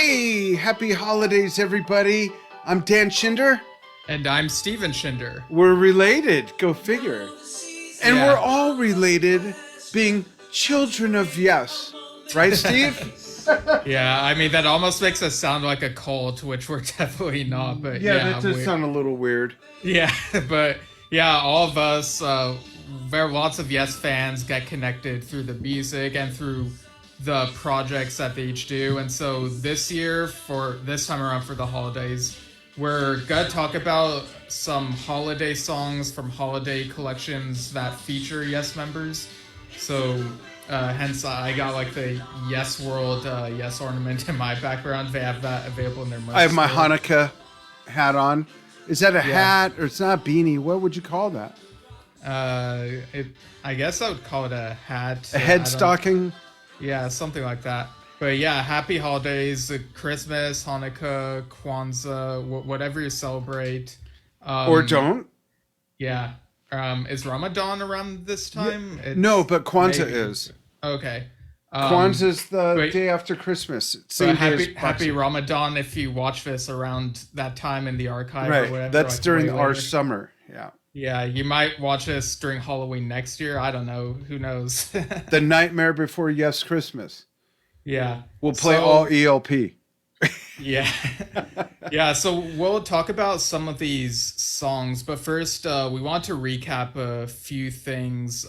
Hey, happy holidays, everybody. I'm Dan Schinder. And I'm Steven Schinder. We're related, go figure. And Yeah. we're all related being children of yes. Right, Steve? Yeah, I mean, that almost makes us sound like a cult, which we're definitely not. But that does sound a little weird. Yeah, but yeah, all of us, there are lots of Yes fans get connected through the music and through the projects that they each do. And so this year, for this time around for the holidays, we're going to talk about some holiday songs from holiday collections that feature Yes members. So hence I got like the Yes World Yes ornament in my background. They have that available in their merch I have my store. Hanukkah hat on. Is that a hat or it's not a beanie? What would you call that? I guess I would call it a hat. A head stocking? Yeah, something like that. But yeah, happy holidays, Christmas, Hanukkah, Kwanzaa, whatever you celebrate. Or don't? Yeah. Is Ramadan around this time? No, but Kwanzaa is. Okay. Kwanzaa's the day after Christmas. Happy Ramadan if you watch this around that time in the archive right. or whatever. That's like during our summer. Yeah. Yeah, you might watch this during Halloween next year. I don't know. Who knows? The nightmare before Yes Christmas. Yeah. We'll play all ELP. Yeah. Yeah, so we'll talk about some of these songs, but first we want to recap a few things.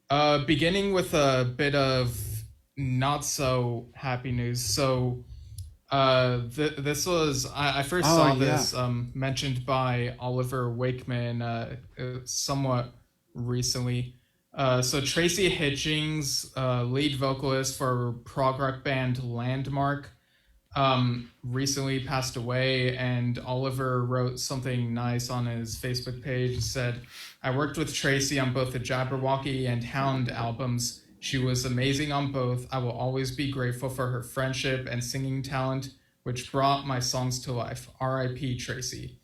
Beginning with a bit of not so happy news. So this was I first saw this mentioned by Oliver Wakeman somewhat recently. So Tracy Hitchings, lead vocalist for prog rock band Landmark, recently passed away, and Oliver wrote something nice on his Facebook page. He said, "I worked with Tracy on both the Jabberwocky and Hound albums. She was amazing on both. I will always be grateful for her friendship and singing talent, which brought my songs to life. R.I.P. Tracy."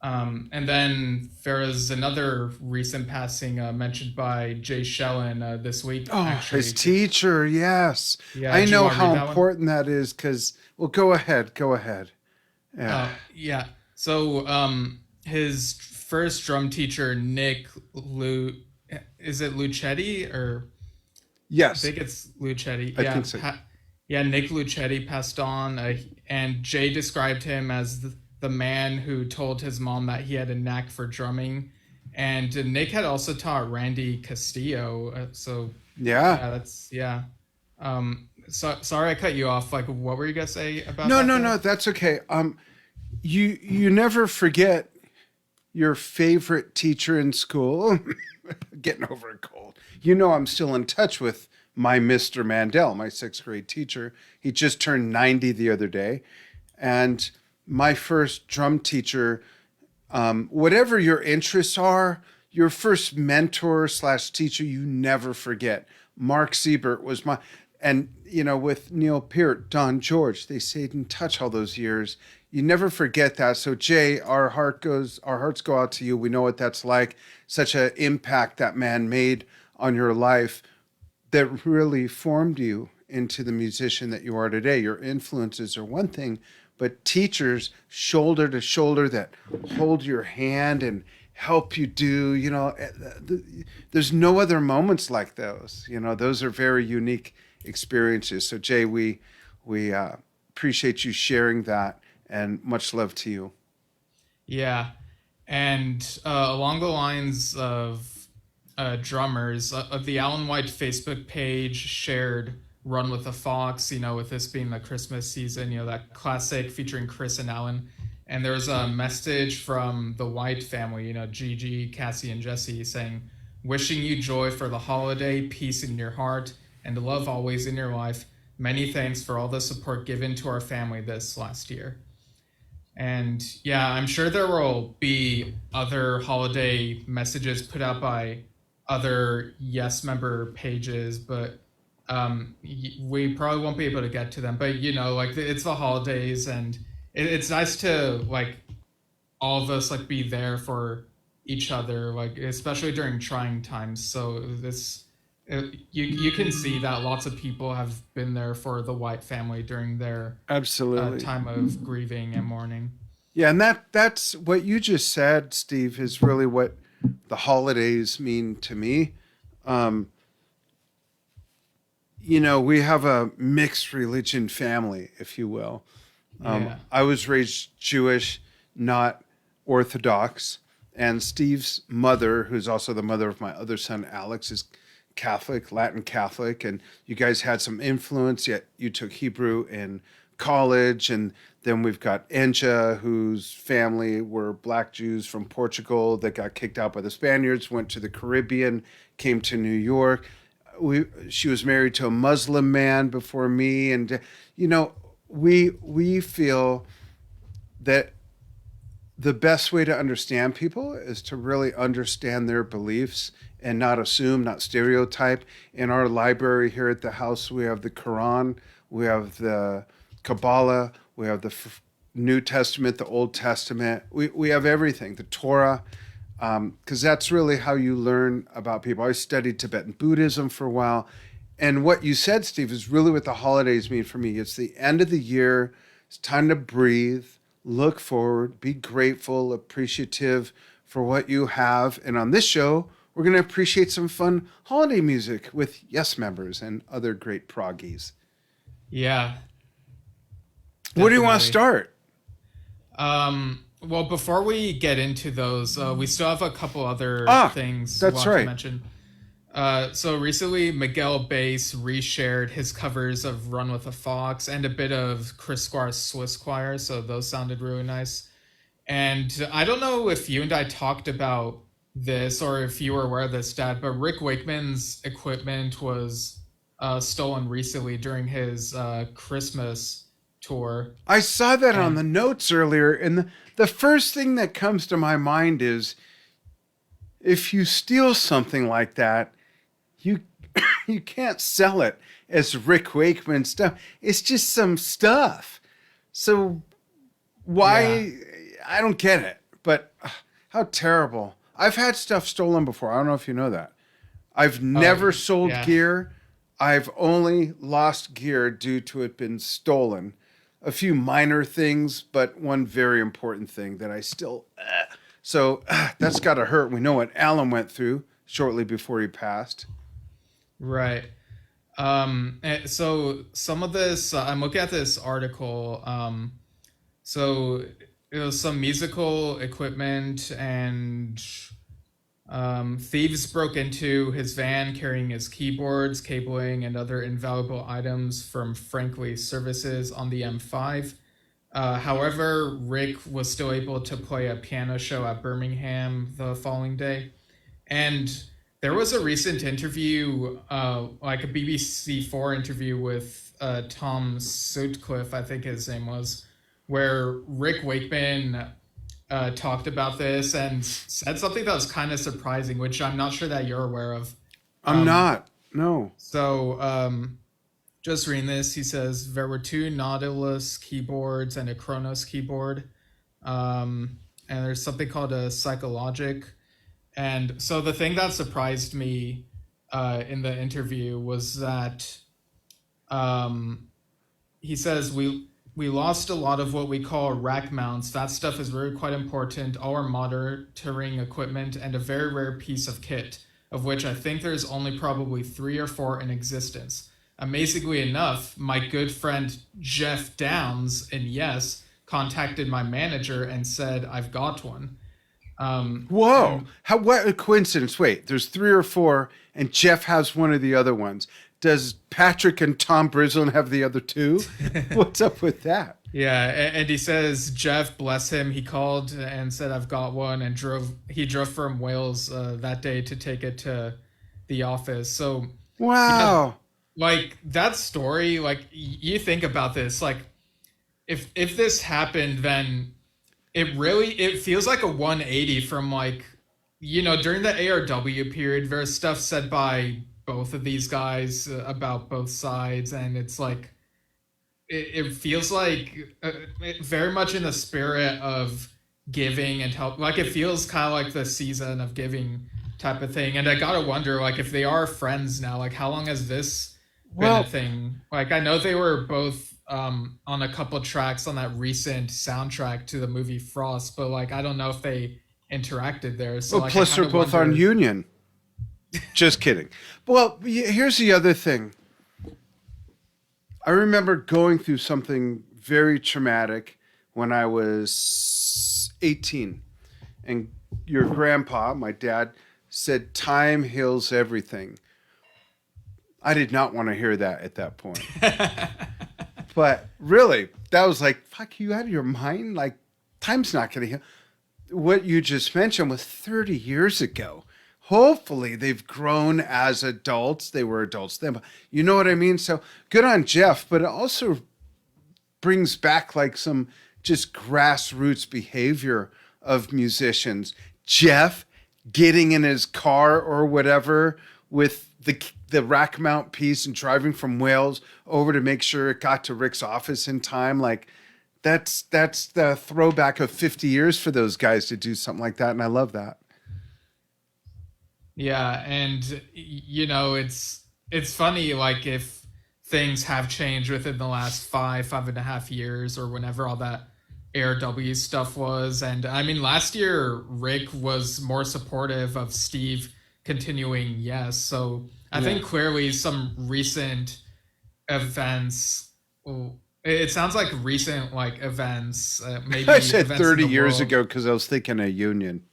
And then there is another recent passing mentioned by Jay Shellen this week. Oh, actually. His teacher, yes. Yeah, I know how important that is because, well, go ahead. Yeah. Yeah. So his first drum teacher, Nick is it Lucetti or? Yes. I think it's Lucetti. I think so. Nick Lucetti passed on, and Jay described him as the man who told his mom that he had a knack for drumming. And Nick had also taught Randy Castillo. So sorry I cut you off. Like, what were you gonna say about that? No, that's okay. You never forget your favorite teacher in school. Getting over a cold. You know, I'm still in touch with my Mr. Mandel, my 6th grade teacher. He just turned 90 the other day. And my first drum teacher, whatever your interests are, your first mentor / teacher, you never forget. Mark Siebert was and with Neil Peart, Don George, they stayed in touch all those years. You never forget that. So Jay, our hearts go out to you. We know what that's like. Such an impact that man made on your life that really formed you into the musician that you are today. Your influences are one thing, but teachers shoulder to shoulder that hold your hand and help you do, there's no other moments like those. Those are very unique experiences. So Jay, we appreciate you sharing that, and much love to you. Yeah. And along the lines of drummers, the Alan White Facebook page shared Run with a Fox, with this being the Christmas season, that classic featuring Chris and Alan. And there was a message from the White family, Gigi, Cassie, and Jesse, saying, "Wishing you joy for the holiday, peace in your heart, and love always in your life. Many thanks for all the support given to our family this last year." And yeah, I'm sure there will be other holiday messages put out by other Yes member pages, but we probably won't be able to get to them. But it's the holidays, and it's nice to all of us be there for each other, especially during trying times. So You can see that lots of people have been there for the White family during their Absolutely. time of grieving and mourning. Yeah, and that's what you just said, Steve, is really what the holidays mean to me. Um, we have a mixed religion family, if you will. Yeah. I was raised Jewish, not Orthodox. And Steve's mother, who's also the mother of my other son, Alex, is Catholic, Latin Catholic. And you guys had some influence, yet you took Hebrew in college. And then we've got Enja, whose family were black Jews from Portugal that got kicked out by the Spaniards, went to the Caribbean, came to New York. She was married to a Muslim man before me. And, we feel that the best way to understand people is to really understand their beliefs and not assume, not stereotype. In our library here at the house, we have the Quran, we have the Kabbalah, we have the New Testament, the Old Testament. We have everything, the Torah, because that's really how you learn about people. I studied Tibetan Buddhism for a while. And what you said, Steve, is really what the holidays mean for me. It's the end of the year. It's time to breathe, look forward, be grateful, appreciative for what you have. And on this show, we're going to appreciate some fun holiday music with Yes members and other great proggies. Yeah. Where do you want to Definitely. start? Well, before we get into those, we still have a couple other Ah, things we that's want to right. mention. So recently, Miguel Bass reshared his covers of "Run with a Fox" and a bit of Chris Squires Swiss Choir, so those sounded really nice. And I don't know if you and I talked about this or if you were aware of this, Dad, but Rick Wakeman's equipment was stolen recently during his Christmas tour, I saw that on and the notes earlier, and the first thing that comes to my mind is if you steal something like that, you you can't sell it as Rick Wakeman stuff. It's just some stuff. So yeah, why? I don't get it. But how terrible. I've had stuff stolen before. I don't know if you know that. I've oh never sold yeah. gear. I've only lost gear due to it being stolen. A few minor things, but one very important thing that I still. So that's got to hurt. We know what Alan went through shortly before he passed. Right. So some of this, I'm looking at this article. So it was some musical equipment, and thieves broke into his van carrying his keyboards, cabling, and other invaluable items from Frankly Services on the M5. However, Rick was still able to play a piano show at Birmingham the following day. And there was a recent interview, like a BBC4 interview with Tom Sutcliffe, I think his name was, where Rick Wakeman talked about this and said something that was kind of surprising, which I'm not sure that you're aware of. I'm Um, not. No. so, just reading this, he says there were two Nautilus keyboards and a Kronos keyboard. And there's something called a Psychologic. And so the thing that surprised me in the interview was that um, he says we lost a lot of what we call rack mounts. That stuff is really quite important. All our monitoring equipment and a very rare piece of kit, of which I think there's only probably 3 or 4 in existence. Amazingly enough, my good friend Jeff Downs in Yes contacted my manager and said I've got one. Whoa. And How, what a coincidence. Wait, there's three or four, and Jeff has one of the other ones. Does Patrick and Tom Brislin have the other two? What's up with that? Yeah, and he says Jeff, bless him, he called and said I've got one, and drove from Wales that day to take it to the office. So yeah, Wow. like that story, like you think about this, like if this happened, then it feels like a 180 from like during the ARW period. There's stuff said by both of these guys about both sides, and it's like it feels like very much in the spirit of giving and help. Like it feels kind of like the season of giving type of thing. And I gotta wonder, like, if they are friends now, like, how long has this been a Well, thing? Like, I know they were both on a couple tracks on that recent soundtrack to the movie Frost, but like, I don't know if they interacted there. So like, I plus kind they're of both on wonder. Union. Just kidding. Well, here's the other thing. I remember going through something very traumatic when I was 18. And your grandpa, my dad, said, time heals everything. I did not want to hear that at that point. But really, that was like, fuck, you out of your mind? Like, time's not going to heal. What you just mentioned was 30 years ago. Hopefully, they've grown as adults. They were adults then. You know what I mean? So good on Jeff, but it also brings back like some just grassroots behavior of musicians. Jeff getting in his car or whatever with the rack mount piece and driving from Wales over to make sure it got to Rick's office in time. Like that's the throwback of 50 years for those guys to do something like that, and I love that. Yeah, and you know, it's funny, like, if things have changed within the last 5.5 years, or whenever all that Air W stuff was. And I mean, last year Rick was more supportive of Steve continuing Yes. So I Yeah. think clearly some recent events. Oh, it sounds like recent like events, maybe I said events in 30 the years world. ago because I was thinking of Union.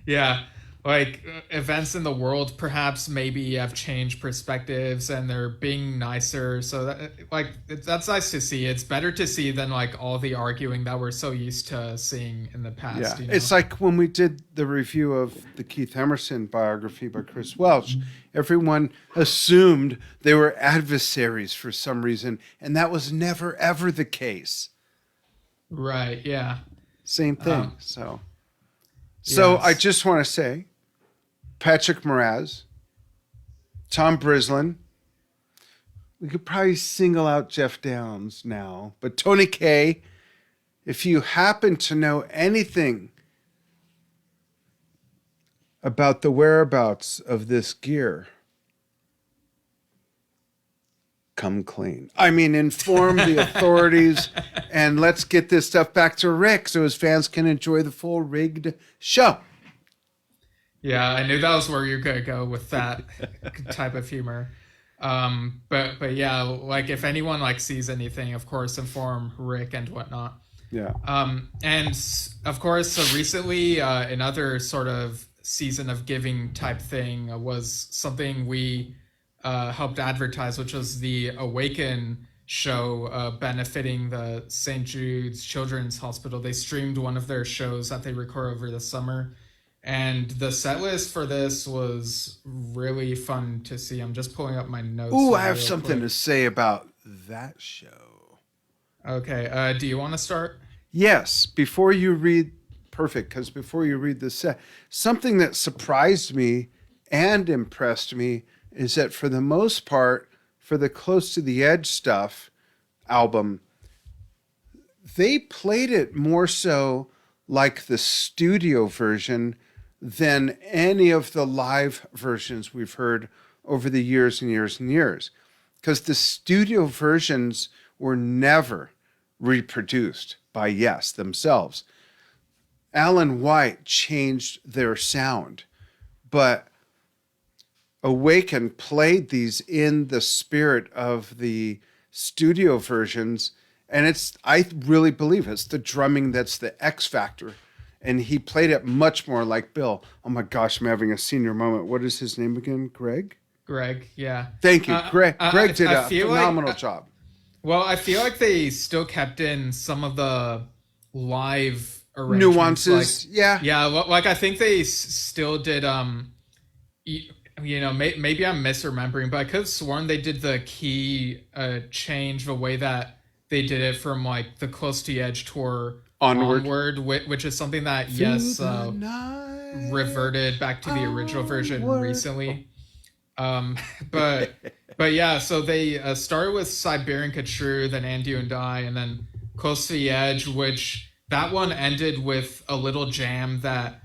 Yeah, like events in the world perhaps maybe have changed perspectives and they're being nicer. So that, like, that's nice to see. It's better to see than like all the arguing that we're so used to seeing in the Yeah, past, you know. it's like when we did the review of the Keith Emerson biography by Chris Welch, everyone assumed they were adversaries for some reason, and that was never ever the case. Right, yeah. Same thing. Um So I yes. just want to say, Patrick Moraz, Tom Brislin. We could probably single out Jeff Downs now, but Tony Kaye. If you happen to know anything about the whereabouts of this gear, come clean. I mean, inform the authorities and let's get this stuff back to Rick so his fans can enjoy the full rigged show. Yeah, I knew that was where you're gonna go with that type of humor. But yeah, like if anyone like sees anything, of course, inform Rick and whatnot. Yeah. And of course, so recently, another sort of season of giving type thing was something we helped advertise, which was the Awaken show benefiting the St. Jude's Children's Hospital. They streamed one of their shows that they record over the summer. And the set list for this was really fun to see. I'm just pulling up my notes Ooh, I here have real something quick. to say about that show. Okay, do you want to start? Yes, before you read, perfect, because before you read the set, something that surprised me and impressed me is that for the most part, for the Close to the Edge stuff album, they played it more so like the studio version than any of the live versions we've heard over the years and years and years. Because the studio versions were never reproduced by Yes themselves. Alan White changed their sound, but Awaken played these in the spirit of the studio versions. And I really believe it's the drumming that's the X factor. And he played it much more like Bill. Oh my gosh, I'm having a senior moment. What is his name again? Greg? Greg, yeah. Thank you. Greg did I a feel like, phenomenal job. well, I feel like they still kept in some of the live arrangements. Like, Nuances. Yeah. yeah, like I think they still did. You know, maybe I'm misremembering, but I could have sworn they did the key change the way that they did it from like the Close to the Edge tour Onward. onward, which is something that Through Yes the night. reverted back to the original version Onward. recently. Um, but but yeah, so they started with Siberian Khatru, then And You and I, and then Close to the Edge, which that one ended with a little jam that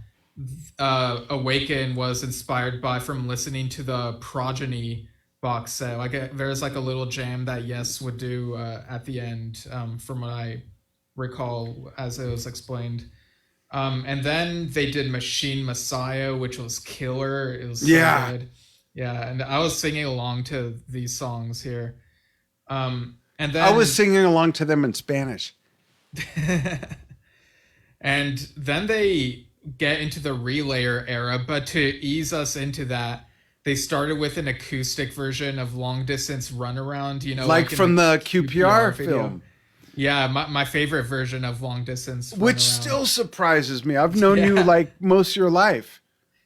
Awaken was inspired by from listening to the Progeny box set. Like there's like a little jam that Yes would do at the end, from what I recall as it was explained. And then they did Machine Messiah, which was killer. It was so Yeah. good. Yeah, and I was singing along to these songs here. And I was then singing along to them in Spanish. and then they get into the relayer era, but to ease us into that, they started with an acoustic version of Long Distance Runaround, Like in from the the QPR QPR video. film, Yeah, my favorite version of Long Distance which Runaround. still surprises me. I've known you Yeah. like most of your life.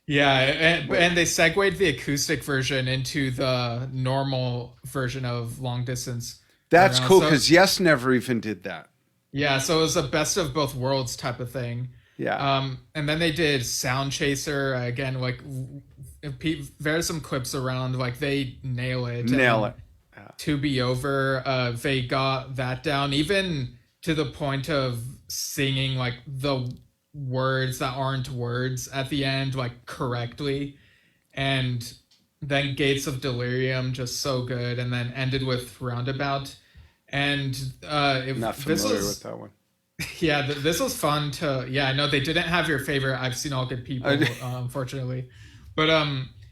Yeah, and, Wait, and they segued the acoustic version into the normal version of Long Distance that's Runaround. cool So because Yes never even did that. yeah, so it was a best of both worlds type of thing. Yeah. And then they did Sound Chaser again. Like, there's some clips around. Like they nail it. Nail And it. Yeah. To Be Over, they got that down, even to the point of singing like the words that aren't words at the end, like correctly. And then Gates of Delirium, just so good. And then ended with Roundabout. And Not this familiar with was that one. yeah, this was fun to. Yeah, I know they didn't have your favorite I've Seen All Good People, unfortunately, but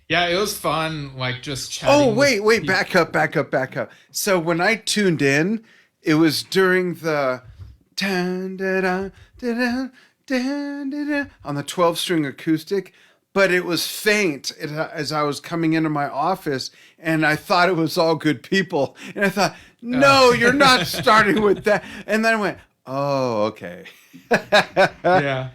yeah, it was fun, like just Oh, chatting with wait, people. back up. So when I tuned in, it was during the dun, da, da, da, da, dun, da, da, on the 12-string acoustic, but it was faint as I was coming into my office, and I thought it was All Good People, and I thought, no, you're not starting with that, and then I went, oh, okay. Yeah.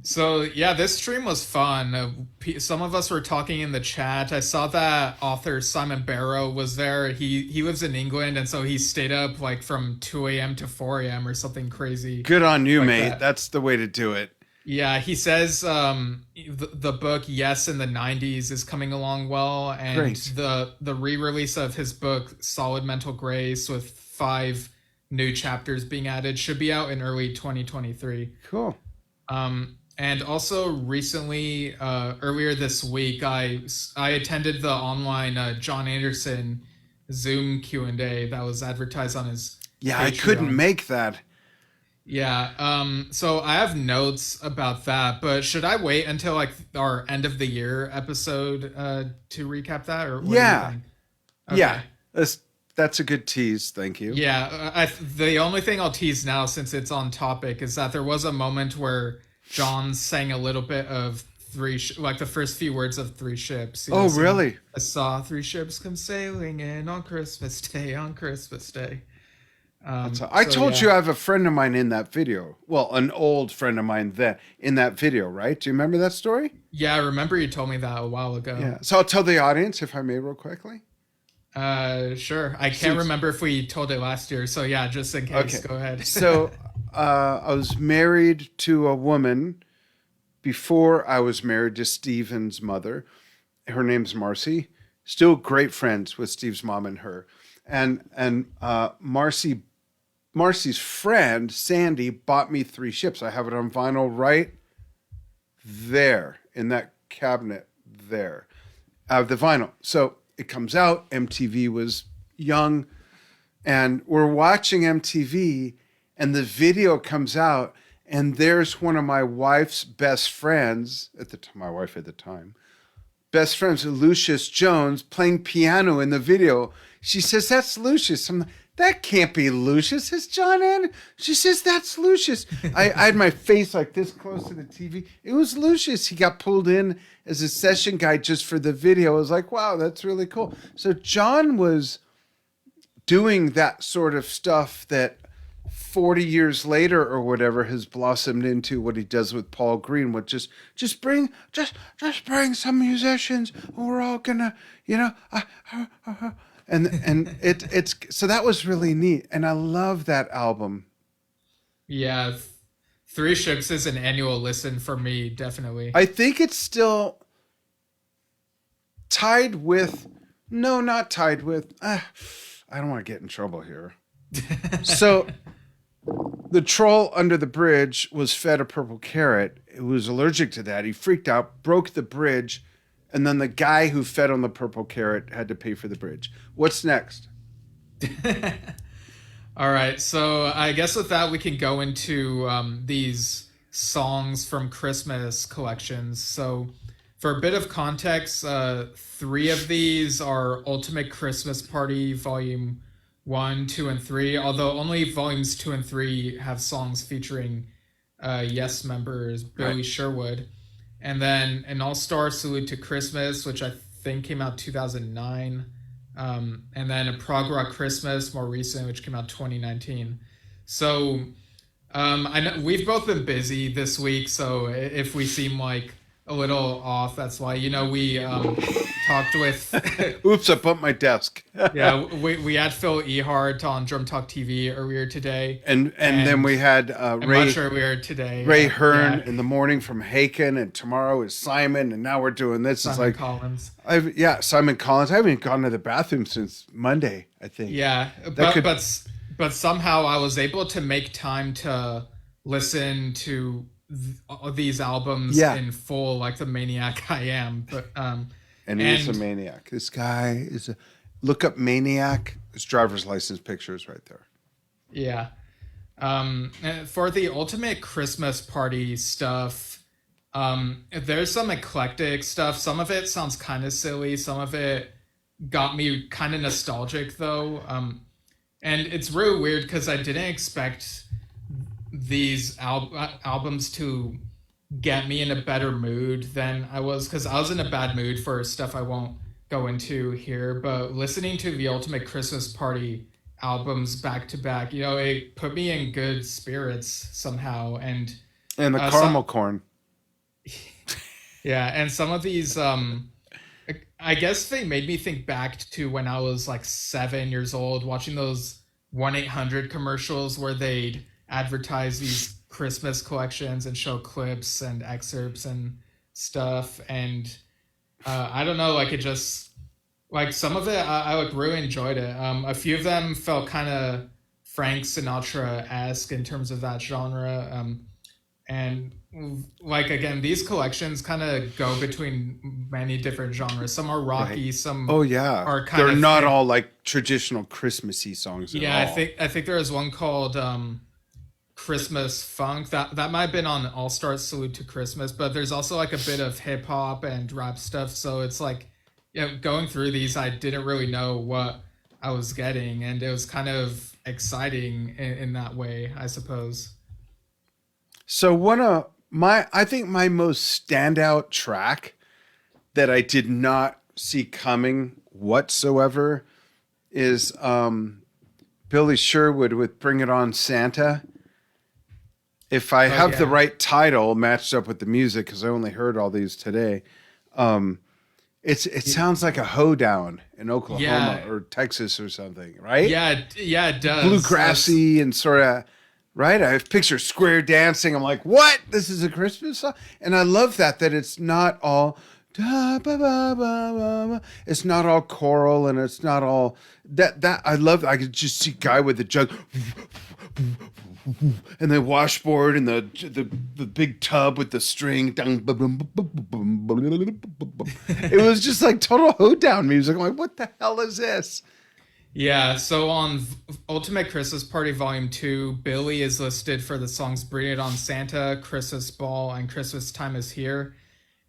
So yeah, this stream was fun. Some of us were talking in the chat. I saw that author Simon Barrow was there. He lives in England, and so he stayed up like from 2 a.m. to 4 a.m. or something crazy Good on you, like mate. that. That's the way to do it. Yeah, he says the book Yes in the 90s is coming along well, and Great. the re-release of his book Solid Mental Grace with 5 new chapters being added should be out in early 2023. Cool. And also recently, earlier this week, I attended the online John Anderson Zoom Q&A that was advertised on his Yeah, I couldn't Patreon. make that. Yeah. So I have notes about that, but should I wait until like our end of the year episode to recap that, or what do you Yeah. think? Yeah. Okay. That's a good tease. Thank you. Yeah. The only thing I'll tease now, since it's on topic, is that there was a moment where John sang a little bit of like the first few words of Three Ships. Oh, really? I saw 3 ships come sailing in on Christmas Day, on Christmas Day. I told you I have a friend of mine in that video. Well, an old friend of mine that in that video, right? Do you remember that story? Yeah, I remember you told me that a while ago. Yeah. So I'll tell the audience if I may real quickly. Sure. I can't Since- remember if we told it last year, so yeah, just in case, Okay. go ahead. So I was married to a woman before I was married to Steven's mother. Her name's Marcy. Still great friends with Steve's mom and her. And Marcy's friend Sandy bought me 3 ships. I have it on vinyl right there in that cabinet there. I have the vinyl. So it comes out. MTV was young, and we're watching MTV, and the video comes out, and there's one of my wife's best friends at the time, my wife at the time, best friends, Lucius Jones, playing piano in the video. She says, "That's Lucius." I'm like, "That can't be Lucius. It's John Anderson." She says, "That's Lucius." I had my face like this close to the TV. It was Lucius. He got pulled in as a session guy just for the video. I was like, wow, that's really cool. So John was doing that sort of stuff that 40 years later or whatever has blossomed into what he does with Paul Green, which is just bring some musicians and we're all gonna, and it's so that was really neat, and I love that album. Yeah, 3 ships is an annual listen for me, definitely. I think it's still tied with, no, not tied with. I don't want to get in trouble here. So The troll under the bridge was fed a purple carrot. It was allergic to that. He freaked out, broke the bridge, and then the guy who fed on the purple carrot had to pay for the bridge. What's next? All right, so I guess with that we can go into these songs from Christmas collections. So for a bit of context, 3 of these are Ultimate Christmas Party Volume 1, 2, and 3, although only Volumes 2 and 3 have songs featuring Yes members Billy Sherwood. And then an All-Star Salute to Christmas, which I think came out 2009. And then a Prog Rock Christmas, more recent, which came out 2019. So I know we've both been busy this week, so if we seem like a little off, that's why. We talked with Oops, I bumped my desk. yeah, we had Phil Ehart on Drum Talk TV earlier today, and then we had Ray, much earlier today, Ray Hearn in the morning from Haken, and tomorrow is Simon, and now we're doing this. Simon it's like Collins. Simon Collins. I haven't gone to the bathroom since Monday, I think. Yeah, but somehow I was able to make time to listen to these albums in full, like the maniac I am. But and he's a maniac. This guy is a look up maniac. His driver's license picture is right there. Yeah. For the Ultimate Christmas Party stuff, there's some eclectic stuff. Some of it sounds kind of silly. Some of it got me kind of nostalgic, though. And it's really weird because I didn't expect these albums to get me in a better mood than I was, because I was in a bad mood for stuff I won't go into here. But listening to the Ultimate Christmas Party albums back to back, it put me in good spirits somehow. And the caramel corn. Yeah, and some of these, I guess they made me think back to when I was like 7 years old, watching those 1-800 commercials where they'd advertise these Christmas collections and show clips and excerpts and stuff. And I don't know, like it just, like some of it, I like really enjoyed it. A few of them felt kind of Frank Sinatra-esque in terms of that genre. And like, again, these collections kind of go between many different genres. Some are rocky, some are kind of... They're not all like traditional Christmassy songs at all. I think there was one called Christmas Funk. That might have been on All-Star Salute to Christmas, but there's also like a bit of hip-hop and rap stuff. So it's like, going through these, I didn't really know what I was getting, and it was kind of exciting in that way, I suppose. So I think my most standout track that I did not see coming whatsoever is Billy Sherwood with Bring It On Santa. If I have the right title matched up with the music, because I only heard all these today, it sounds like a hoedown in Oklahoma or Texas or something, right? Yeah, it does. Bluegrassy and sort of... Right? I picture square dancing. I'm like, what? This is a Christmas song? And I love that it's not all... It's not all choral, and it's not all... That I love. I could just see a guy with a jug... and the washboard and the big tub with the string. It was just like total hoedown music. I'm like, what the hell is this? Yeah, so on Ultimate Christmas Party Volume 2, Billy is listed for the songs Bring It On Santa, Christmas Ball, and Christmas Time Is Here.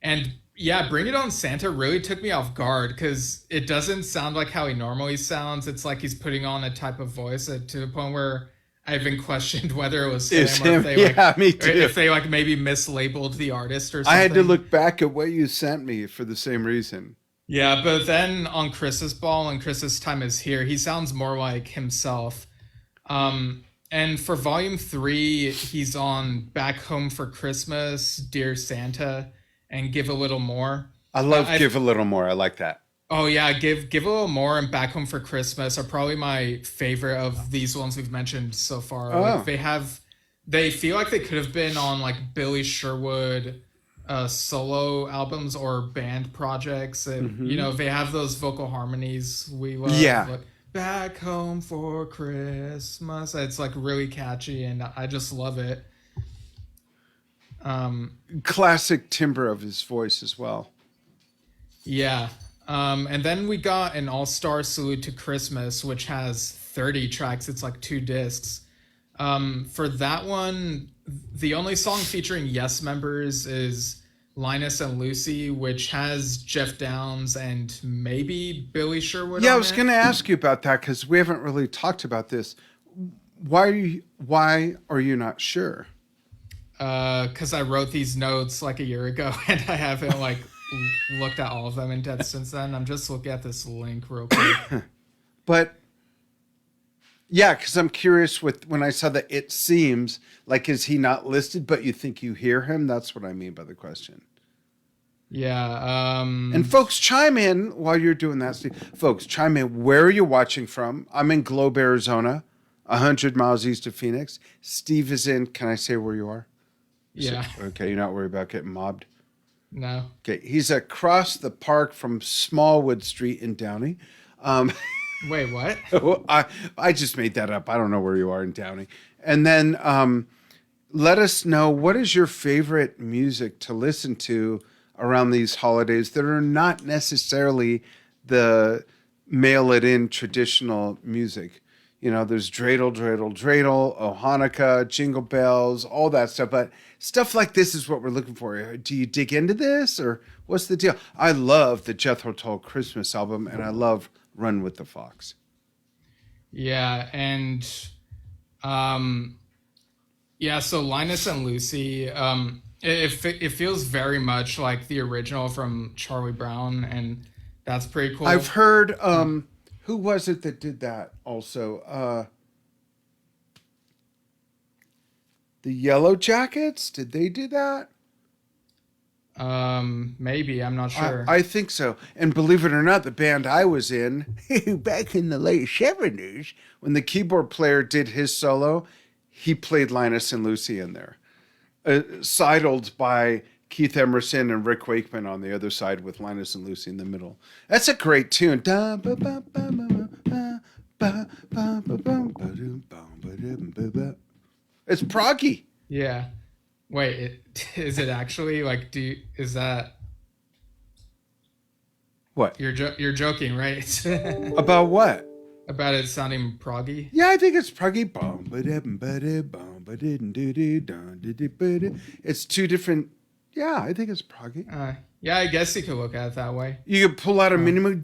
And yeah, Bring It On Santa really took me off guard because it doesn't sound like how he normally sounds. It's like he's putting on a type of voice to the point where I even questioned whether it was him or if they me too. If they like maybe mislabeled the artist or something. I had to look back at what you sent me for the same reason. Yeah, but then on Christmas Ball and Christmas Time Is Here, he sounds more like himself. And for Volume 3, he's on Back Home for Christmas, Dear Santa, and Give a Little More. I love Give a Little More. I like that. Oh, yeah, Give a Little More and Back Home for Christmas are probably my favorite of these ones we've mentioned so far. Oh. Like they feel like they could have been on like Billy Sherwood solo albums or band projects, and they have those vocal harmonies we love. Yeah. Back home for Christmas. It's like really catchy, and I just love it. Um, Classic timbre of his voice as well. yeah. And then we got an all-star salute to Christmas, which has 30 tracks. It's like 2 discs. For that one, the only song featuring Yes members is Linus and Lucy, which has Jeff Downs and maybe Billy Sherwood Yeah, I on was it. going to ask you about that because we haven't really talked about this. Why are you not sure? Because I wrote these notes like a year ago and I haven't like looked at all of them in depth since then. I'm just looking at this link real quick. But yeah, because I'm curious with when I saw that it seems like is he not listed, but you think you hear him? That's what I mean by the question. Yeah. And folks, chime in while you're doing that, Steve. Folks, chime in. Where are you watching from? I'm in Globe, Arizona, 100 miles east of Phoenix. Steve is in. Can I say where you are? Yeah. Okay, you're not worried about getting mobbed. No. Okay, he's across the park from Smallwood Street in Downey. Wait, what? I just made that up. I don't know where you are in Downey. And then let us know what is your favorite music to listen to around these holidays that are not necessarily the mail it in traditional music. You know, there's dreidel, dreidel, dreidel, oh Hanukkah, jingle bells, all that stuff. But stuff like this is what we're looking for. Do you dig into this or what's the deal? I love the Jethro Tull Christmas album and I love Run with the Fox. Yeah, and um yeah, so Linus and Lucy, it feels very much like the original from Charlie Brown, and that's pretty cool. I've heard who was it that did that also? The Yellow Jackets, did they do that? Maybe, I'm not sure. I think so. And believe it or not, the band I was in back in the late 70s, when the keyboard player did his solo, he played Linus and Lucy in there. Sidled by Keith Emerson and Rick Wakeman on the other side with Linus and Lucy in the middle. That's a great tune. It's proggy. Yeah. Wait, is it actually like is that What? you're joking, right? About what? About it sounding proggy? Yeah, I think it's proggy. It's two different. Yeah, I think it's proggy. Yeah, I guess you could look at it that way. You could pull out a minimum.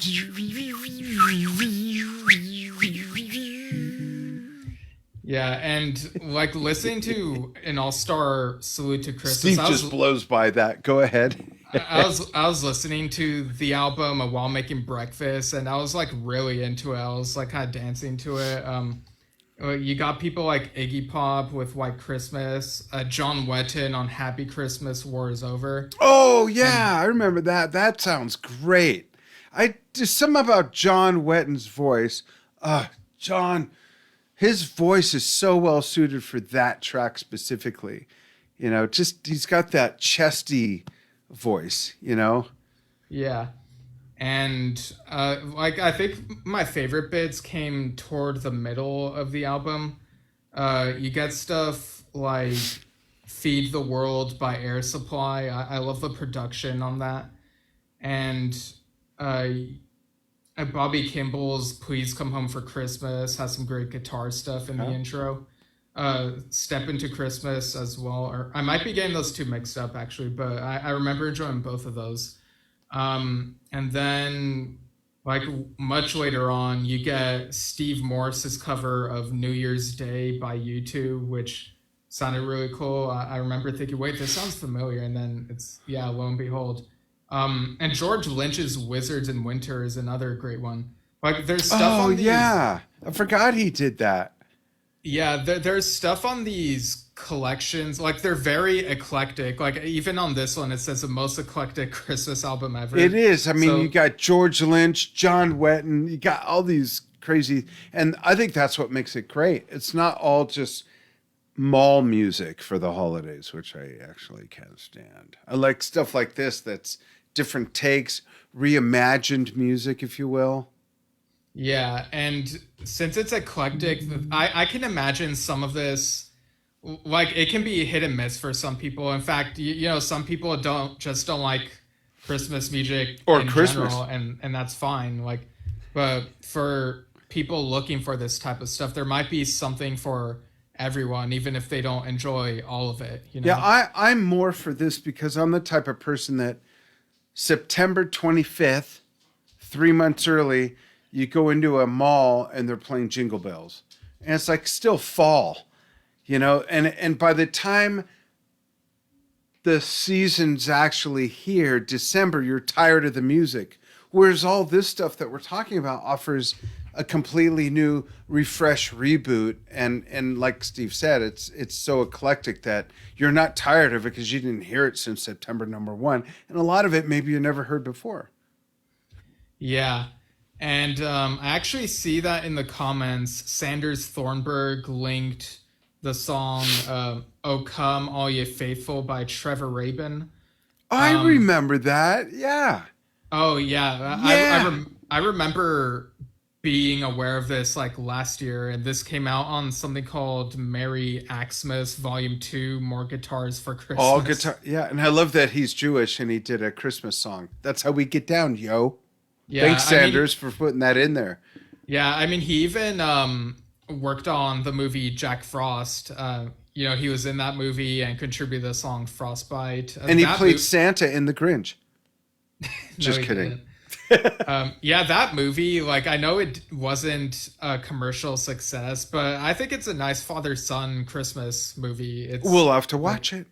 Yeah, and like listening to an all-star salute to Christmas. Steve just blows by that. Go ahead. I was listening to the album while making breakfast, and I was like really into it. I was like kind of dancing to it. You got people like Iggy Pop with White Christmas, John Wetton on Happy Christmas, War is Over. Oh yeah, I remember that. That sounds great. I just something about John Wetton's voice. John, his voice is so well suited for that track specifically. You know, just he's got that chesty voice, you know? Yeah. And like I think my favorite bits came toward the middle of the album. You get stuff like Feed the World by Air Supply. I love the production on that. And Bobby Kimball's Please Come Home for Christmas has some great guitar stuff in the intro. Step Into Christmas as well. Or I might be getting those two mixed up actually, but I remember enjoying both of those. And then like much later on, you get Steve Morse's cover of New Year's Day by U2, which sounded really cool. I remember thinking, wait, this sounds familiar. And then it's, yeah, lo and behold. And George Lynch's Wizards in Winter is another great one. Like there's stuff on these. Yeah. I forgot he did that. Yeah, there's stuff on these collections. Like they're very eclectic. Like even on this one, it says the most eclectic Christmas album ever. It is. I mean, you got George Lynch, John Wetton, you got all these crazy, and I think that's what makes it great. It's not all just mall music for the holidays, which I actually can't stand. I like stuff like this that's different takes, reimagined music, if you will. Yeah, and since it's eclectic, I can imagine some of this, like it can be hit and miss for some people. In fact, some people don't like Christmas music Or in general, Christmas. and that's fine. Like, but for people looking for this type of stuff, there might be something for everyone, even if they don't enjoy all of it. Yeah, I'm more for this because I'm the type of person that September 25th, 3 months early, you go into a mall and they're playing Jingle Bells. And it's like still fall, and by the time the season's actually here, December, you're tired of the music. Whereas all this stuff that we're talking about offers a completely new refresh reboot, and like Steve said, it's so eclectic that you're not tired of it because you didn't hear it since September number one, and a lot of it maybe you never heard before. Yeah. And I actually see that in the comments. Sanders Thornburg linked the song "Oh Come All Ye Faithful" by Trevor Rabin. I Um, remember that. Yeah. oh yeah, Yeah. I remember being aware of this like last year, and this came out on something called Merry Xmas Volume Two: More Guitars for All Christmas. guitar. Yeah, and I love that he's Jewish and he did a Christmas song. That's how we get down, yo. Yeah, Thanks, Sanders, for putting that in there. I mean, he even worked on the movie Jack Frost. He was in that movie and contributed the song Frostbite. And he played Santa in The Grinch. No, Just he kidding. didn't. Yeah, that movie, like, I know it wasn't a commercial success, but I think it's a nice father-son Christmas movie. It's We'll have to like, watch it.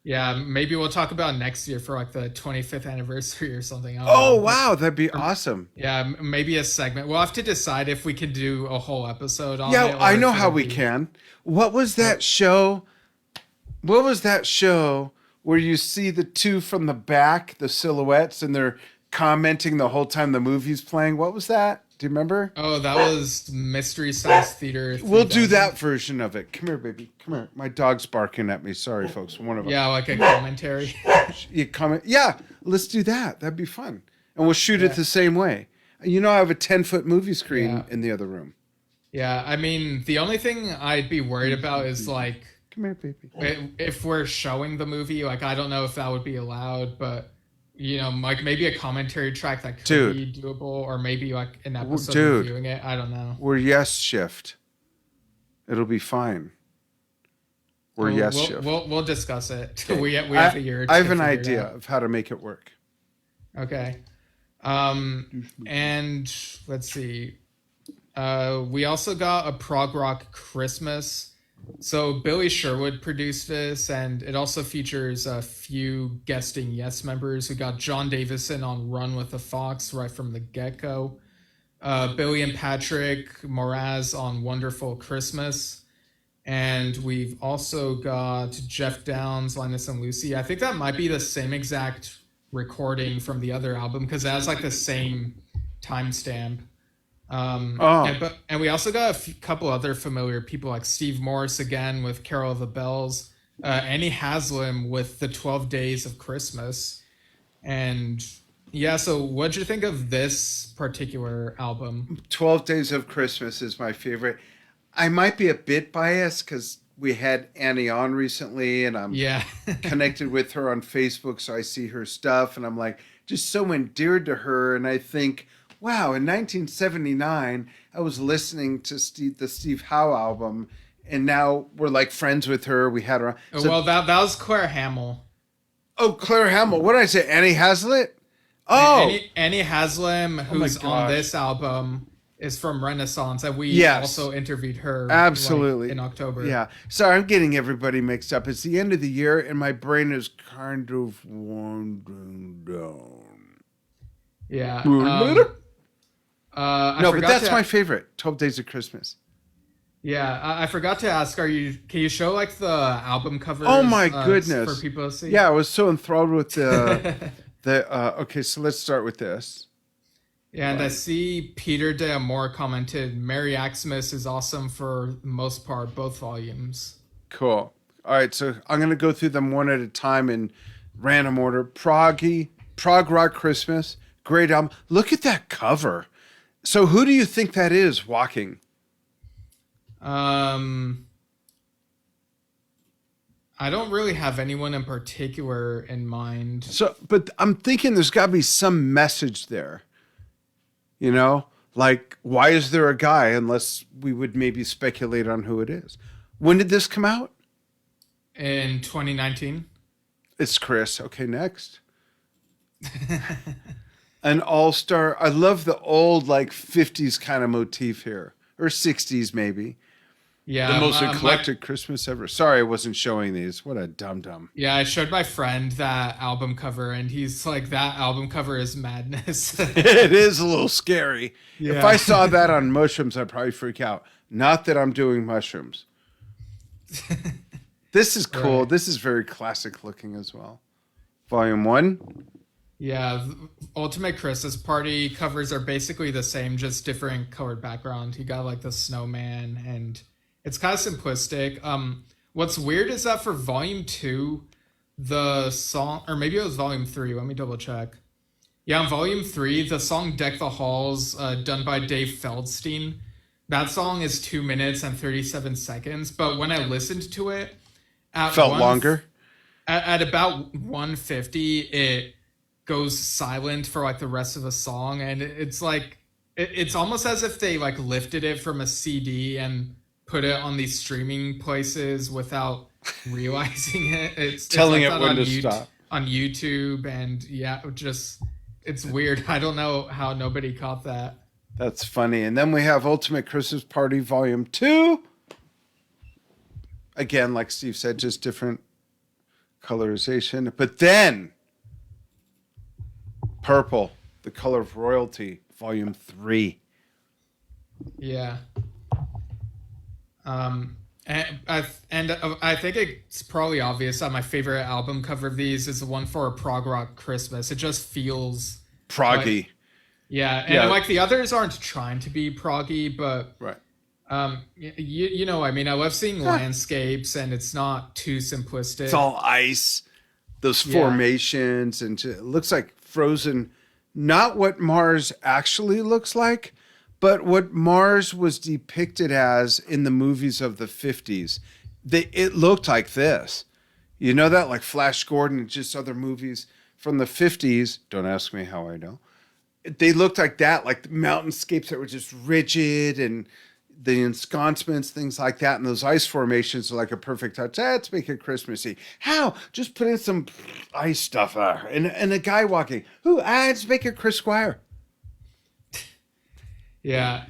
yeah, maybe we'll talk about next year for like the 25th anniversary or something. I don't Oh, know. wow. That'd be Or- awesome. yeah, maybe a segment. We'll have to decide if we can do a whole episode on Yeah, it I or know if how it'll we be. can. What was Well, that show? What was that show where you see the two from the back, the silhouettes, and they're commenting the whole time the movie's playing? What was that? Do you remember? oh, that was Mystery Science Theater We'll do 3000. that version of it. Come here, baby. Come here. My dog's barking at me. Sorry, folks. One of them. Yeah, like a commentary. You comment? Yeah, let's do that. That'd be fun. And we'll shoot it Yeah, the same way. I have a 10-foot movie screen yeah, in the other room. yeah. I mean, the only thing I'd be worried about is like Come here, baby. if we're showing the movie. Like, I don't know if that would be allowed, but like maybe a commentary track that could Dude, be doable, or maybe like an episode dude, reviewing it. I don't know. we're Yesshift. It'll be fine. We're Yesshift. We'll discuss it. Okay. We have a year I to have an figure it idea out. of how to make it work. Okay. And let's see. We also got a prog rock Christmas. So Billy Sherwood produced this, and it also features a few guesting Yes members. We got John Davison on Run with the Fox right from the get-go. Billy and Patrick Moraz on Wonderful Christmas. And we've also got Jeff Downs, Linus and Lucy. I think that might be the same exact recording from the other album because it has like the same timestamp. Oh, And we also got a couple other familiar people like Steve Morris again with Carol of the Bells, Annie Haslam with the 12 Days of Christmas, and yeah. So what'd you think of this particular album? 12 Days of Christmas is my favorite. I might be a bit biased because we had Annie on recently and I'm Yeah, connected with her on Facebook, so I see her stuff and I'm like just so endeared to her. And I think, wow, in 1979, I was listening to the Steve Howe album, and now we're like friends with her. We had her on. So, well that was Claire Hamill. oh, Claire Hamill. What did I say? Annie Hazlitt? Oh, Annie Haslam, oh my who's on gosh. this album, is from Renaissance, and we Yes, also interviewed her like absolutely. in October. Yeah. Sorry, I'm getting everybody mixed up. It's the end of the year, and my brain is kind of winding down. Yeah. No, I but forgot that's to my favorite. 12 Days of Christmas. Yeah, I forgot to ask. Can you show like the album covers? Oh my for goodness. people to see? Yeah, I was so enthralled with okay, so let's start with this. Yeah, and I see Peter De Amore commented, "Merry Xmas is awesome for the most part, both volumes." Cool. All right, so I'm going to go through them one at a time in random order. Prog Rock Christmas, great album. Look at that cover. So who do you think that is walking? Um, I don't really have anyone in particular in mind. So, but I'm thinking there's got to be some message there. You know, like why is there a guy? Unless we would maybe speculate on who it is. When did this come out? In 2019. It's Chris. Okay, next. An all-star. I love the old like 50s kind of motif here, or 60s maybe. The Yeah, most eclectic Christmas ever. Sorry, I wasn't showing these. What a dum dum. yeah, I showed my friend that album cover, and he's like, "That album cover is madness." It is a little scary. Yeah. If I saw that on mushrooms, I'd probably freak out. Not that I'm doing mushrooms. This is cool. Right. This is very classic looking as well. Volume 1. Yeah, Ultimate Christmas Party covers are basically the same, just different colored background. You got like the snowman, and it's kind of simplistic. What's weird is that for Volume 2, the song, or maybe it was Volume 3. Let me double check. Yeah, on Volume 3, the song "Deck the Halls," done by Dave Feldstein. That song is 2 minutes and 37 seconds, but when I listened to it, at Felt longer. At about 150, it goes silent for like the rest of the song, and it's like it's almost as if they like lifted it from a CD and put it on these streaming places without realizing it. Telling like it that when on to stop. on YouTube, and yeah, just it's weird. I don't know how nobody caught that. That's funny. And then we have Ultimate Christmas Party Volume 2. Again, like Steve said, just different colorization. But then Purple, The Color of Royalty, Volume 3. Yeah. And I think it's probably obvious that my favorite album cover of these is the one for a prog rock Christmas. It just feels Proggy. like, yeah, and Yeah. like the others aren't trying to be proggy, but Right. you know, I mean, I love seeing landscapes, and it's not too simplistic. It's all ice, those Yeah. formations, and it looks like frozen. Not what Mars actually looks like, but what Mars was depicted as in the movies of the 50s. It looked like this. You know that? Like Flash Gordon and just other movies from the 50s. Don't ask me how I know. They looked like that, like the mountainscapes that were just rigid and the ensconcements, things like that. And those ice formations are like a perfect touch. Let's make it Christmassy. How? Just put in some ice stuff. And a guy walking. Let's make it Chris Squire. Yeah.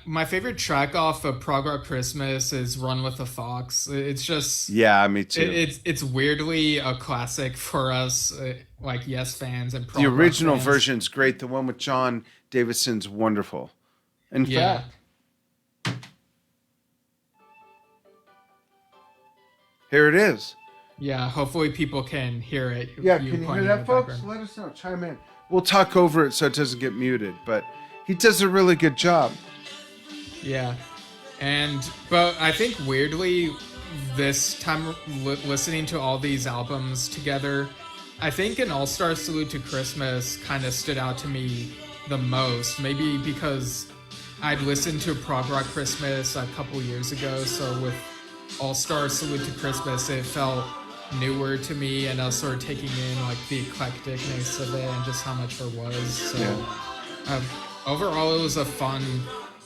My favorite track off of Prog Rock Christmas is "Run with the Fox." It's just Yeah, me too. it's weirdly a classic for us, like Yes fans and prog The rock original fans. version's great. The one with John Davidson's wonderful. In Yeah. fact, here it is. Yeah, hopefully people can hear it. Yeah, can you hear playing in that, the folks? background. Let us know. Chime in. We'll talk over it so it doesn't get muted, but he does a really good job. Yeah, but I think weirdly, this time listening to all these albums together, I think an All-Star Salute to Christmas kind of stood out to me the most. Maybe because I'd listened to Prog Rock Christmas a couple years ago, so with All-Star Salute to Christmas, it felt newer to me, and I was sort of taking in like the eclecticness of it and just how much there was. So overall, it was a fun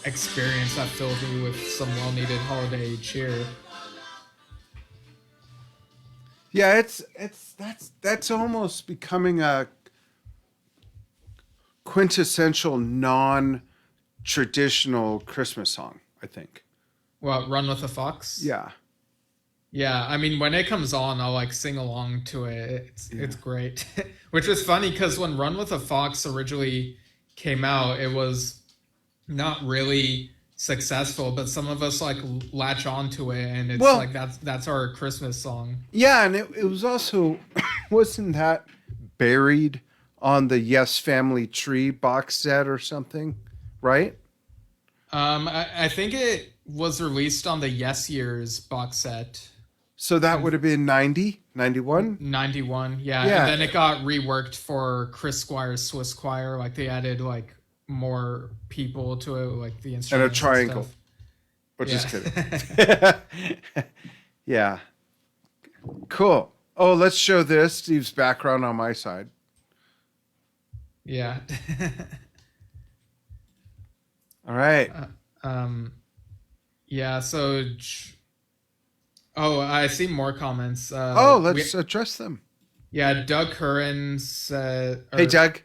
experience that filled me with some well-needed holiday cheer. Yeah, that's almost becoming a quintessential non-traditional Christmas song, I think. Well, "Run with the Fox." Yeah. Yeah, I mean, when it comes on, I'll like sing along to it. It's great. Which is funny because when "Run with the Fox" originally came out, it was not really successful, but some of us like latch onto it, and it's like that's our Christmas song. Yeah, and it was also wasn't that buried on the Yes Family Tree box set or something, right? I think it was released on the Yes Years box set. So that would have been 90, 91? 91, yeah. Yeah. And then it got reworked for Chris Squire's Swiss Choir. Like they added like more people to it, like the And a instruments and triangle. stuff. Or just Yeah. kidding. Yeah. Cool. Oh, let's show this. Steve's background on my side. Yeah. All right. um, yeah. So, oh, I see more comments. Oh, let's address them. Yeah, Doug Curran said, Hey, Doug.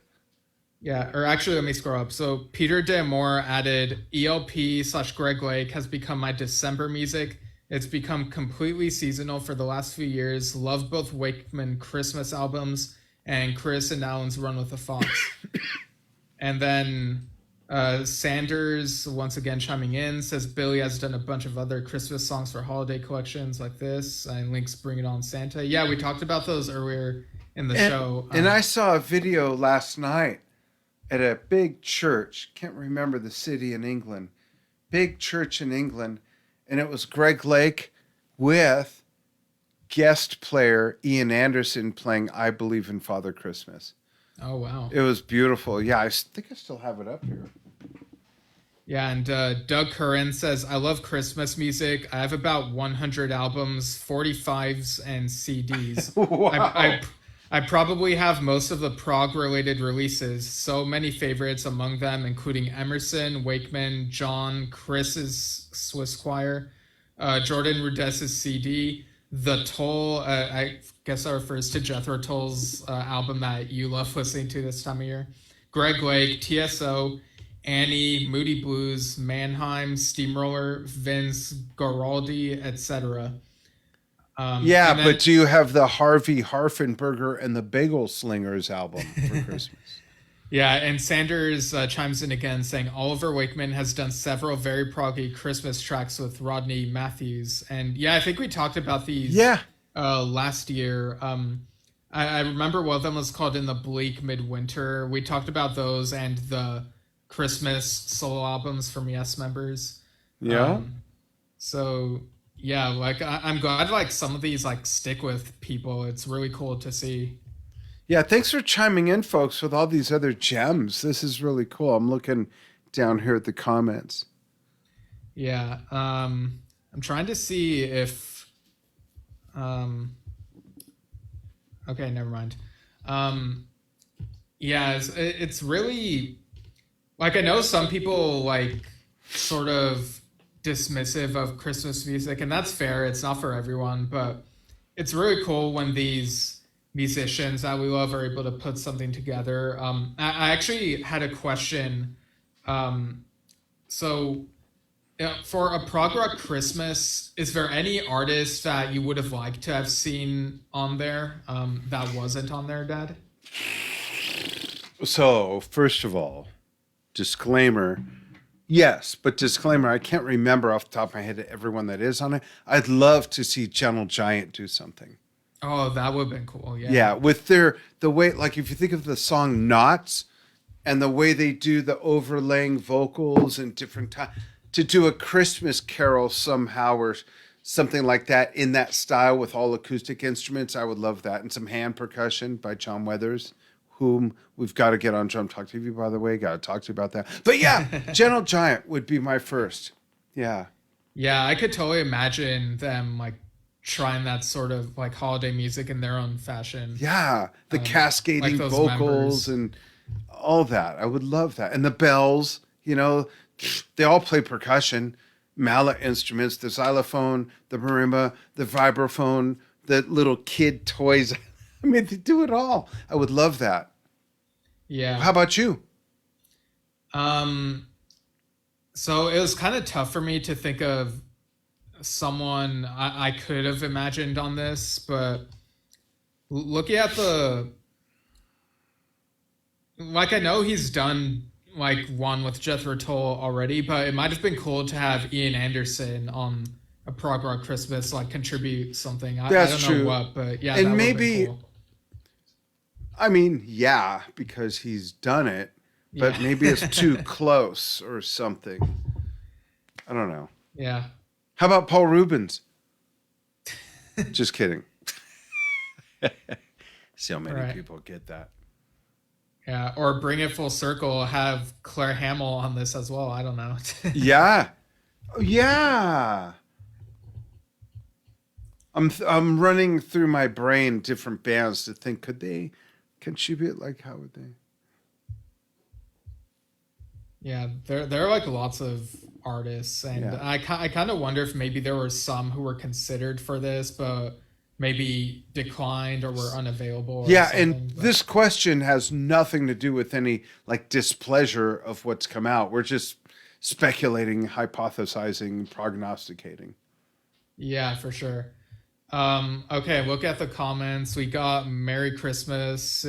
yeah, or actually, let me scroll up. So Peter Damore added ELP/Greg Lake has become my December music. It's become completely seasonal for the last few years. Love both Wakeman Christmas albums and Chris and Alan's Run with the Fox. And then Sanders, once again chiming in, says Billy has done a bunch of other Christmas songs for holiday collections like this. And links Bring It On Santa. Yeah, we talked about those earlier in the show. And I saw a video last night at a big church. Can't remember the city in England. Big church in England. And it was Greg Lake with guest player Ian Anderson playing I Believe in Father Christmas. Oh, wow. It was beautiful. Yeah, I think I still have it up here. Yeah, and Doug Curran says, I love Christmas music. I have about 100 albums, 45s, and CDs. Wow. I probably have most of the prog-related releases. So many favorites among them, including Emerson, Wakeman, John, Chris's Swiss Choir, Jordan Rudess's CD, The Toll. I guess that refers to Jethro Tull's album that you love listening to this time of year. Greg Lake, TSO, Annie, Moody Blues, Mannheim, Steamroller, Vince, Garaldi, etc. Yeah, but do you have the Harvey Harfenberger and the Bagel Slingers album for Christmas? Yeah, and Sanders chimes in again saying Oliver Wakeman has done several very proggy Christmas tracks with Rodney Matthews. And yeah, I think we talked about these last year. I remember one of them was called In the Bleak Midwinter. We talked about those and the Christmas solo albums from Yes members. Yeah. So yeah, like I'm glad like some of these like stick with people. It's really cool to see. Yeah, thanks for chiming in, folks, with all these other gems. This is really cool. I'm looking down here at the comments. Yeah, I'm trying to see if. Okay, never mind. Yeah, it's really like I know some people like sort of dismissive of Christmas music, and that's fair. It's not for everyone, but it's really cool when these musicians that we love are able to put something together. I actually had a question. So for a prog rock Christmas, is there any artist that you would have liked to have seen on there that wasn't on there, Dad? So, first of all, disclaimer. Yes, but disclaimer, I can't remember off the top of my head everyone that is on it. I'd love to see Gentle Giant do something. Oh, that would have been cool. Yeah. Yeah, with the way, like if you think of the song Knots and the way they do the overlaying vocals and different times, to do a Christmas carol somehow or something like that in that style with all acoustic instruments, I would love that. And some hand percussion by John Weathers, whom we've got to get on Drum Talk TV, by the way. Got to talk to you about that. But yeah, Gentle Giant would be my first. Yeah. Yeah, I could totally imagine them like trying that sort of like holiday music in their own fashion. Yeah, the cascading like vocals and all that. I would love that. And the bells, you know, they all play percussion, mallet instruments, the xylophone, the marimba, the vibraphone, the little kid toys. I mean, they do it all. I would love that. Yeah. How about you? So it was kind of tough for me to think of someone I could have imagined on this, but looking at like I know he's done like one with Jethro Tull already, but it might have been cool to have Ian Anderson on a prog rock Christmas, like contribute something. I don't know what, but yeah, and that maybe cool. I mean, yeah, because he's done it, but maybe it's too close or something. I don't know. Yeah. How about Paul Rubens? Just kidding. So many people get that. Yeah, or bring it full circle, have Claire Hamill on this as well. I don't know. Yeah. Yeah. I'm running through my brain different bands to think, could they contribute? Like, how would they? Yeah, there are like lots of artists, and Yeah. I kind of wonder if maybe there were some who were considered for this, but maybe declined or were unavailable or Yeah, and something. But this question has nothing to do with any like displeasure of what's come out. We're just speculating, hypothesizing, prognosticating. yeah, for sure. Okay, look at the comments. We got Merry Christmas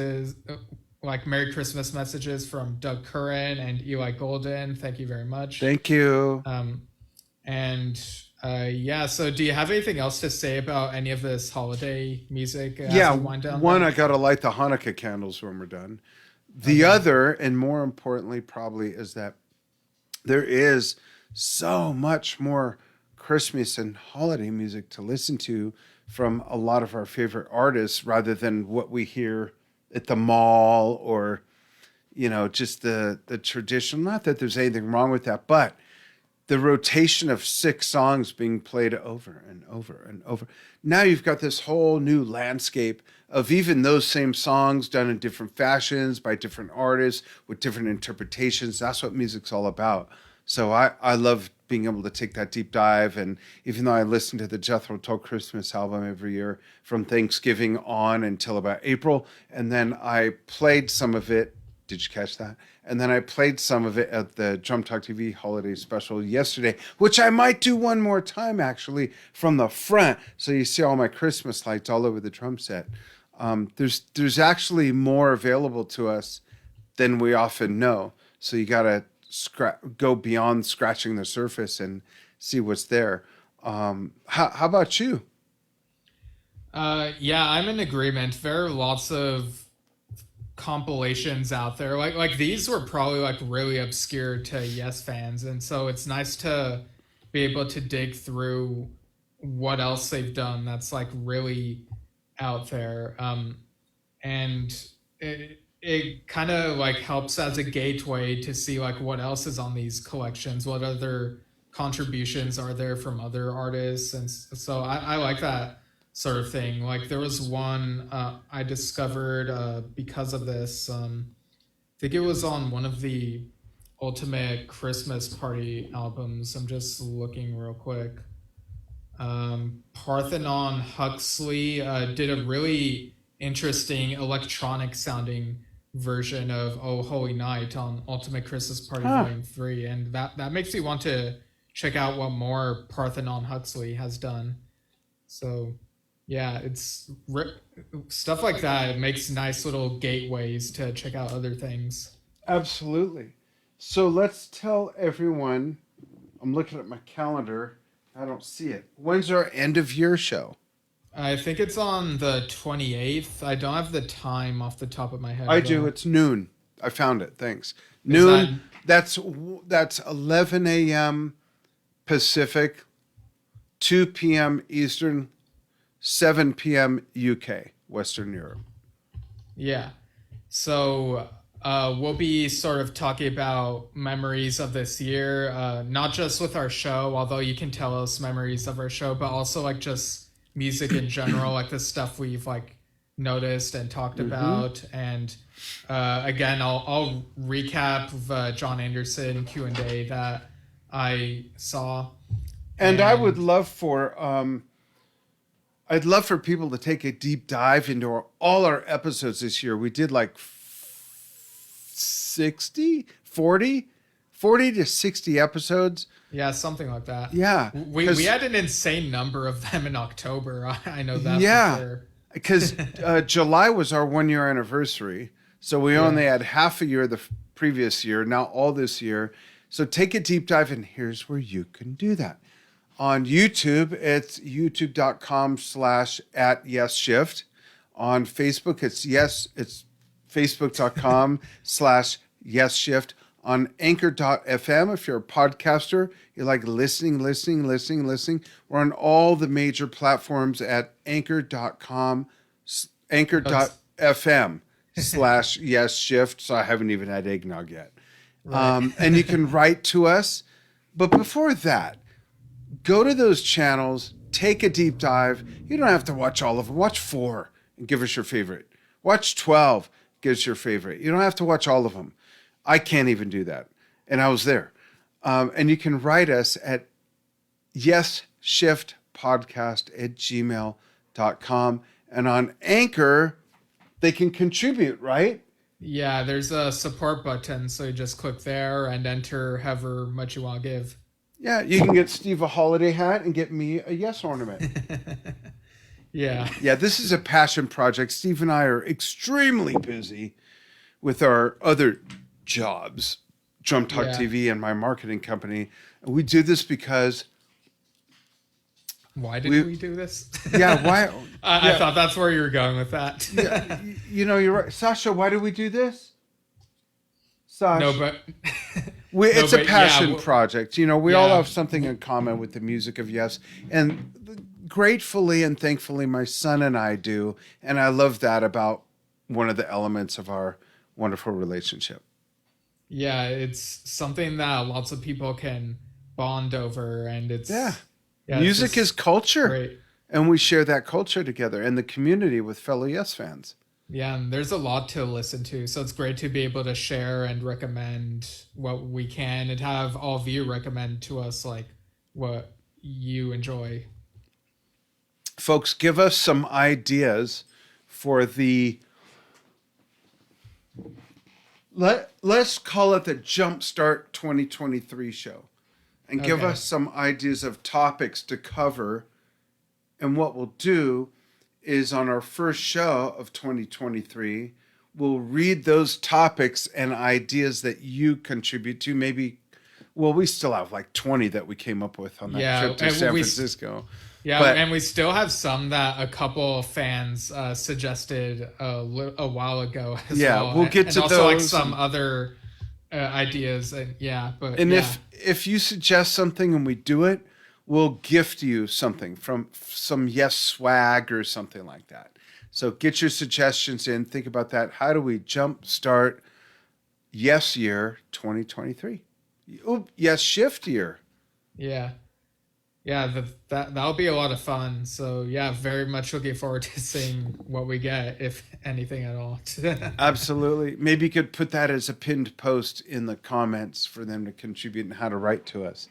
messages from Doug Curran and Eli Golden. Thank you very much. Thank you. Um, and yeah, so do you have anything else to say about any of this holiday music as Yeah, we wind down one, then? I got to light the Hanukkah candles when we're done. The Okay. other, and more importantly, probably, is that there is so much more Christmas and holiday music to listen to from a lot of our favorite artists rather than what we hear at the mall or, just the tradition. Not that there's anything wrong with that, but the rotation of six songs being played over and over and over. Now you've got this whole new landscape of even those same songs done in different fashions by different artists with different interpretations. That's what music's all about. So I love being able to take that deep dive. And even though I listen to the Jethro Tull Christmas album every year from Thanksgiving on until about April, and then I played some of it. Did you catch that? And then I played some of it at the Drum Talk TV holiday special yesterday, which I might do one more time actually from the front. So you see all my Christmas lights all over the drum set. There's actually more available to us than we often know. So you got to go beyond scratching the surface and see what's there. How about you? Yeah, I'm in agreement. There are lots of compilations out there. Like these were probably like really obscure to Yes fans, and so it's nice to be able to dig through what else they've done that's like really out there. And it kind of like helps as a gateway to see like what else is on these collections, what other contributions are there from other artists, and so I like that sort of thing. Like there was one I discovered because of this. I think it was on one of the Ultimate Christmas Party albums. I'm just looking real quick. Parthenon Huxley did a really interesting electronic sounding version of "Oh Holy Night" on Ultimate Christmas Party Huh. Volume 3, and that makes me want to check out what more Parthenon Huxley has done. So yeah, stuff like that. It makes nice little gateways to check out other things. Absolutely. So let's tell everyone. I'm looking at my calendar. I don't see it. When's our end of year show? I think it's on the 28th. I don't have the time off the top of my I head do. though. It's noon. I found it. Thanks. Is that Noon. That's 11 a.m. Pacific, 2 p.m. Eastern, 7 p.m. UK, Western Europe. yeah. So we'll be sort of talking about memories of this year, not just with our show, although you can tell us memories of our show, but also like just music in general, like the stuff we've like noticed and talked Mm-hmm. about. And again, I'll recap the John Anderson Q&A that I saw. And And I'd love for people to take a deep dive into all our episodes this year. We did like 60, 40, 40 to 60 episodes. yeah, something like that. Yeah, We had an insane number of them in October. I know that for yeah, sure. because July was our 1 year anniversary. So we Yeah. only had half a year the previous year, now all this year. So take a deep dive, and here's where you can do that. On YouTube, it's youtube.com/@yesshift. On Facebook, it's facebook.com/yesshift. On anchor.fm, if you're a podcaster, you like listening. We're on all the major platforms at anchor.com, That's anchor.fm. yesshift. So I haven't even had eggnog yet. Right. And you can write to us. But before that, go to those channels, take a deep dive. You don't have to watch all of them. Watch 4 and give us your favorite. Watch 12, give us your favorite. You don't have to watch all of them. I can't even do that. And I was there. And you can write us at yesshiftpodcast@gmail.com. And on Anchor, they can contribute, right? Yeah, there's a support button, so you just click there and enter however much you want to give. Yeah, you can get Steve a holiday hat and get me a yes ornament. Yeah. Yeah, this is a passion project. Steve and I are extremely busy with our other jobs, Drum Talk Yeah. TV and my marketing company. And we do this because, Why did we do this? yeah, why? I thought that's where you were going with that. Yeah, you know, you're right. Sasha, why do we do this? Sasha. No, but It's a passion yeah, project. You know, we all yeah. have something in common with the music of Yes. And gratefully and thankfully, my son and I do. And I love that about one of the elements of our wonderful relationship. Yeah, it's something that lots of people can bond over, and it's Music is culture. great. And we share that culture together and the community with fellow Yes fans. Yeah, and there's a lot to listen to, so it's great to be able to share and recommend what we can, and have all of you recommend to us like what you enjoy. Folks, give us some ideas for the let's call it the Jumpstart 2023 show, and give Okay. us some ideas of topics to cover. And what we'll do is on our first show of 2023, we'll read those topics and ideas that you contribute to. Maybe, well, we still have like 20 that we came up with on that trip to and San we- Francisco. Yeah, But- and we still have some that a couple of fans suggested a while ago as Yeah, well. we'll get and to also like those some and- other ideas. And And yeah. if you suggest something and we do it, we'll gift you something from some Yes swag or something like that. So get your suggestions in. Think about that. How do we jumpstart Yes year 2023? Oh, Yes shift year. Yeah. Yeah, that'll be a lot of fun. So yeah, very much looking forward to seeing what we get, if anything at all. Absolutely. Maybe you could put that as a pinned post in the comments for them to contribute and how to write to us.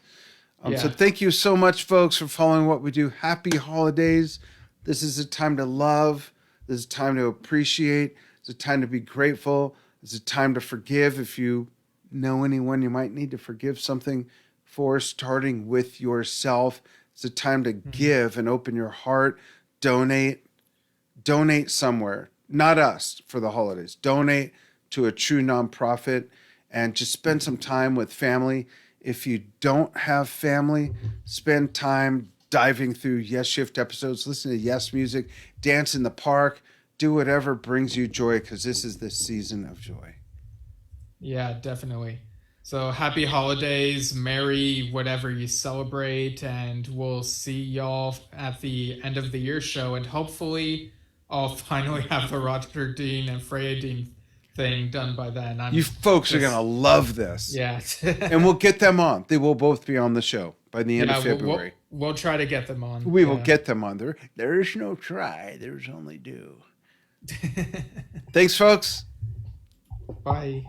So Yeah. thank you so much, folks, for following what we do. Happy holidays. This is a time to love. This is a time to appreciate. It's a time to be grateful. It's a time to forgive. If you know anyone you might need to forgive something for, starting with yourself. It's a time to give and open your heart. Donate somewhere. Not us for the holidays. Donate to a true nonprofit and just spend some time with family. If you don't have family, spend time diving through Yesshift episodes, listen to Yes music, dance in the park, do whatever brings you joy, because this is the season of joy. Yeah, definitely. So happy holidays, merry whatever you celebrate, and we'll see y'all at the end of the year show, and hopefully I'll finally have the Roger Dean and Freya Dean thing done by then. You folks are going to love this. Yeah. And we'll get them on. They will both be on the show by the end of February. We'll try to get them on. We will get them on there. There is no try. There's only do. Thanks, folks. Bye.